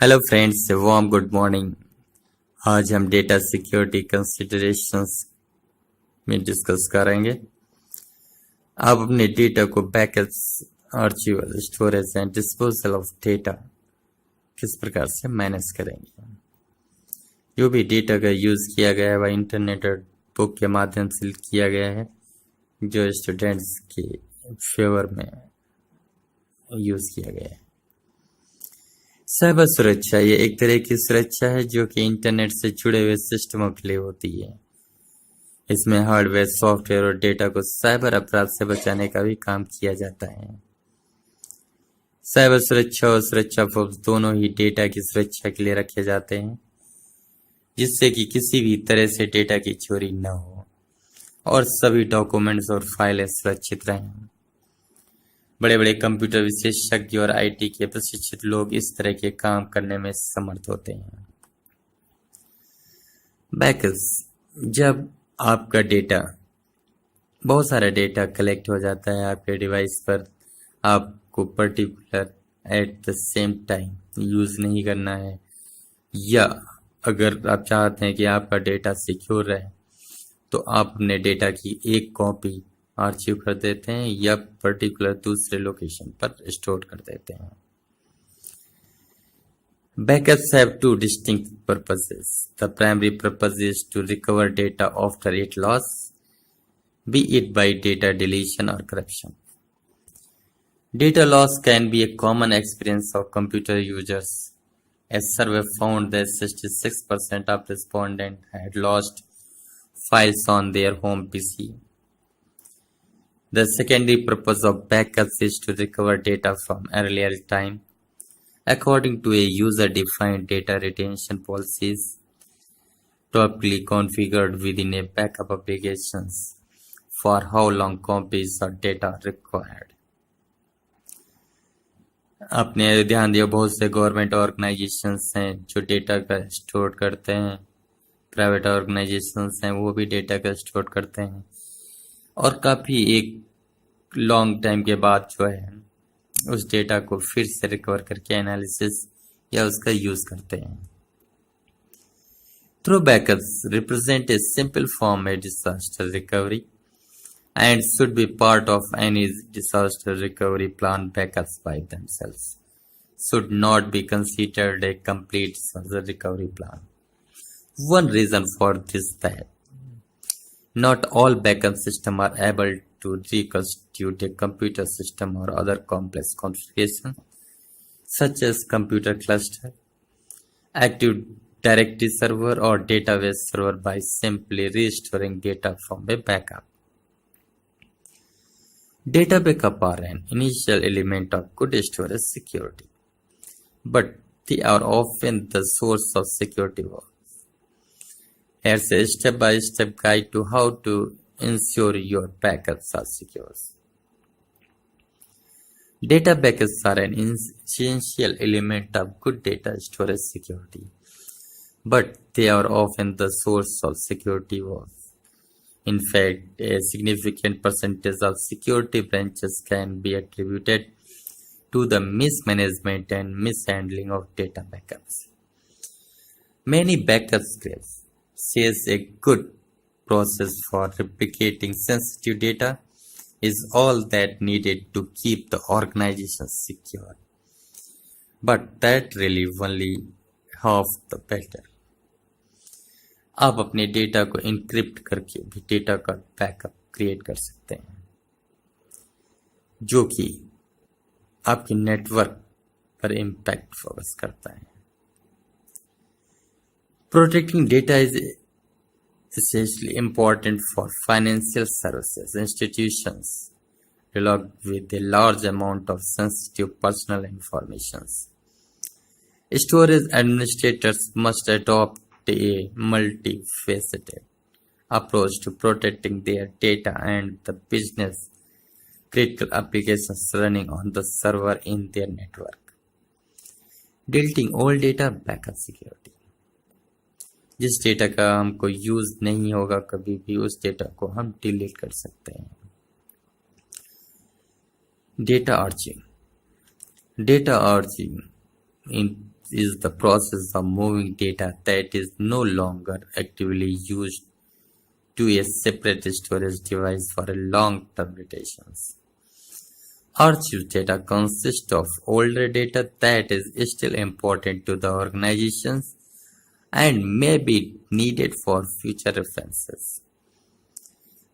Hello friends, warm good morning. आज हम data security considerations में डिस्कस करेंगे। आप अपने डेटा को backups, archival, storage and disposal of data किस प्रकार से मैनेज करेंगे। जो भी डेटा का यूज किया गया है वह इंटरनेट और बुक के माध्यम से किया गया है, जो स्टूडेंट्स के फेवर में यूज किया गया है। साइबर सुरक्षा ये एक तरह की सुरक्षा है जो कि इंटरनेट से जुड़े हुए सिस्टमों के लिए होती है। इसमें हार्डवेयर, सॉफ्टवेयर और डेटा को साइबर अपराध से बचाने का भी काम किया जाता है। साइबर सुरक्षा और सुरक्षा फोर्स दोनों ही डेटा की सुरक्षा के लिए रखे जाते हैं, जिससे कि किसी भी तरह से डेटा की चोरी न हो और सभी डॉक्यूमेंट्स और फाइलें सुरक्षित रहें। बड़े बड़े कंप्यूटर विशेषज्ञ और आईटी के प्रशिक्षित लोग इस तरह के काम करने में समर्थ होते हैं। बैकअप्स, जब आपका डेटा, बहुत सारा डेटा कलेक्ट हो जाता है आपके डिवाइस पर, आपको particular at the same time use नहीं करना है, या अगर आप चाहते हैं कि आपका डेटा सिक्योर रहे तो आप अपने डेटा की एक कॉपी आर्चिव कर देते हैं या पर्टिकुलर दूसरे लोकेशन पर स्टोर कर देते हैं। Backups have two distinct purposes. The primary purpose is to recover data after its loss, be it by data deletion or corruption. Data loss can be a common experience of computer users. A survey found that 66% of respondents had lost files on their home PC. The secondary purpose of backups is to recover data from earlier time. According to a user-defined data retention policies properly configured within a backup applications for how long copies of data are required. आपने ध्यान दिया, बहुत से government organisations हैं जो data का store करते हैं, प्राइवेट ऑर्गेनाइजेशंस हैं वो भी डेटा का स्टोर करते हैं, और काफ़ी एक लॉन्ग टाइम के बाद जो है उस डेटा को फिर से रिकवर करके एनालिसिस या उसका यूज करते हैं। Through backups represent a simple form A disaster recovery and should be part of any disaster recovery plan. Backups by themselves should not be considered a complete disaster recovery plan. One reason for this is that not all backup systems are able to reconstitute a computer system or other complex configurations, such as computer cluster, Active Directory server, or database server by simply restoring data from a backup. Data backup are an initial element of good storage security, but they are often the source of security work. Here's a step-by-step guide to how to ensure your backups are secure. Data backups are an essential element of good data storage security, but they are often the source of security work. In fact, a significant percentage of security breaches can be attributed to the mismanagement and mishandling of data backups. Many backup scripts says a good process for replicating sensitive data is all that needed to keep the organization secure. But that really only half the battle. आप अपने data को encrypt करके भी data का backup create कर सकते हैं, जो कि आपके नेटवर्क पर इम्पैक्ट फोकस करता है। Protecting data is essentially important for financial services institutions dealing with a large amount of sensitive personal information. Storage administrators must adopt a multifaceted approach to protecting their data and the business critical applications running on the server in their network. Deleting all data backup security. जिस data का हमको use नहीं होगा कभी भी, उस data को हम डिलीट कर सकते हैं। Data archive in is the process of moving data that is no longer actively used to a separate storage device for a long-term rotations. Archive data consists of older data that is still important to the organizations and may be needed for future references,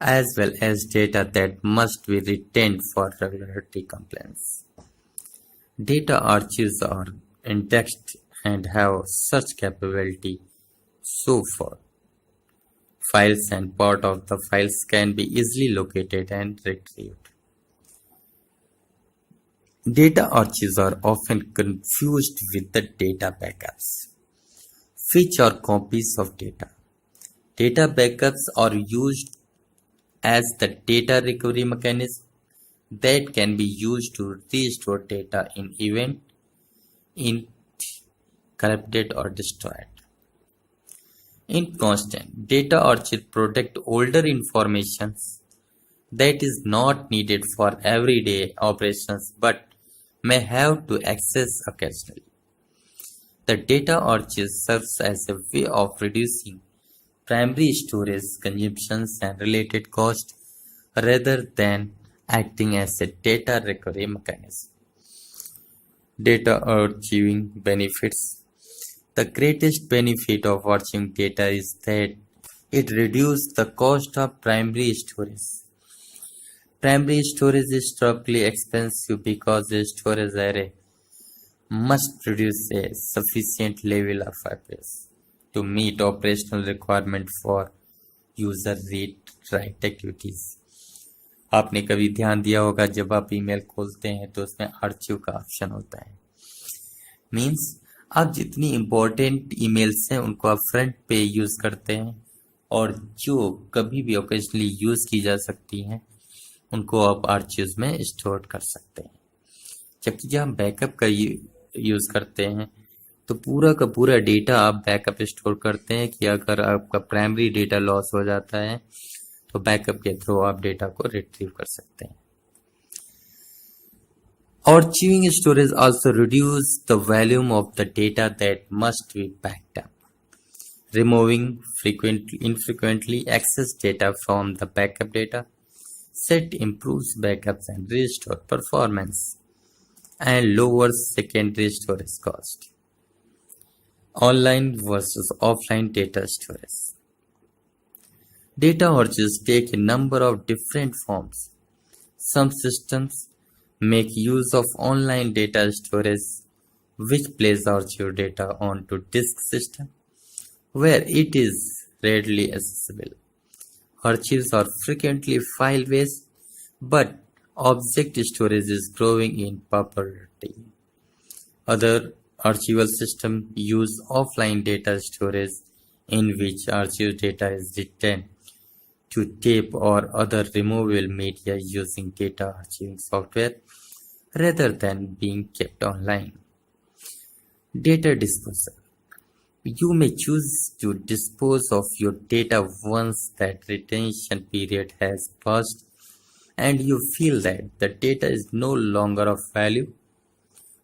as well as data that must be retained for regulatory compliance. Data archives are indexed and have search capability, so for files and part of the files can be easily located and retrieved. Data archives are often confused with the data backups, which are copies of data. Data backups are used as the data recovery mechanism that can be used to restore data in event in corrupted or destroyed. In constant, data archives protect older information that is not needed for everyday operations but may have to access occasionally. The data archive serves as a way of reducing primary storage consumptions and related costs rather than acting as a data recovery mechanism. Data archiving benefits. The greatest benefit of archiving data is that it reduces the cost of primary storage. Primary storage is structurally expensive because a storage array must produce a sufficient level of space to meet operational requirement for user read write activities. आपने कभी ध्यान दिया होगा जब आप email खोलते हैं तो उसमें आर्चिव का ऑप्शन होता है। मीन्स आप जितनी इम्पोर्टेंट ईमेल्स हैं उनको आप फ्रंट पे यूज करते हैं और जो कभी भी ओकेजनली यूज की जा सकती हैं उनको आप आर्चिव्स में स्टोर कर सकते हैं। जबकि जब हम बैकअप का यूज करते हैं तो पूरा का पूरा डेटा आप बैकअप स्टोर करते हैं कि अगर आपका प्राइमरी डेटा लॉस हो जाता है तो बैकअप के थ्रू आप डेटा को रिट्रीव कर सकते हैं। Archiving storage also reduces the volume of the data that must be backed up. Removing infrequently accessed data from the backup data set improves backups and restore performance and lowers secondary storage cost. Online versus offline data storage. Data archives take a number of different forms. Some systems make use of online data storage, which places archive data onto disk system where it is readily accessible. Archives are frequently file-based, but object storage is growing in popularity. Other archival systems use offline data storage in which archive data is written to tape or other removable media using data archiving software rather than being kept online. Data disposal. You may choose to dispose of your data once that retention period has passed and you feel that the data is no longer of value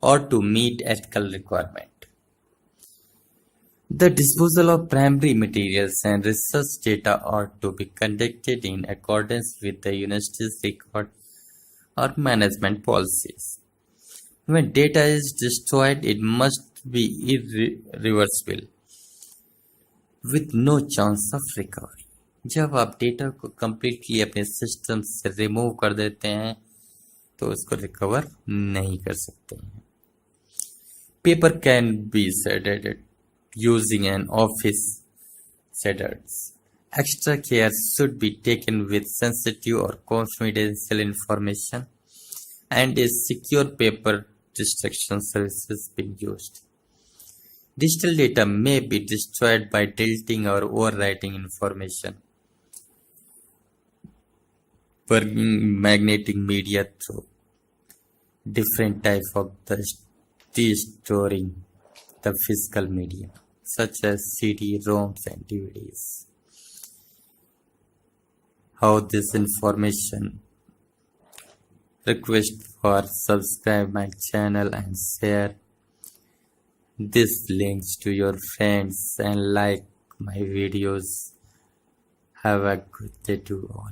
or to meet ethical requirement. The disposal of primary materials and research data are to be conducted in accordance with the university's record or management policies. When data is destroyed, it must be irreversible with no chance of recovery. जब आप data को completely अपने system से remove कर देते हैं तो उसको रिकवर नहीं कर सकते हैं. Paper can be shredded using an office shredders. Extra care should be taken with sensitive or confidential information and a secure paper destruction services being used. Digital data may be destroyed by deleting or overwriting information, burning magnetic media through different types of storing the physical media, such as CD, ROMs, and DVDs. How this information. Request for subscribe my channel and share this links to your friends and like my videos. Have a good day to all.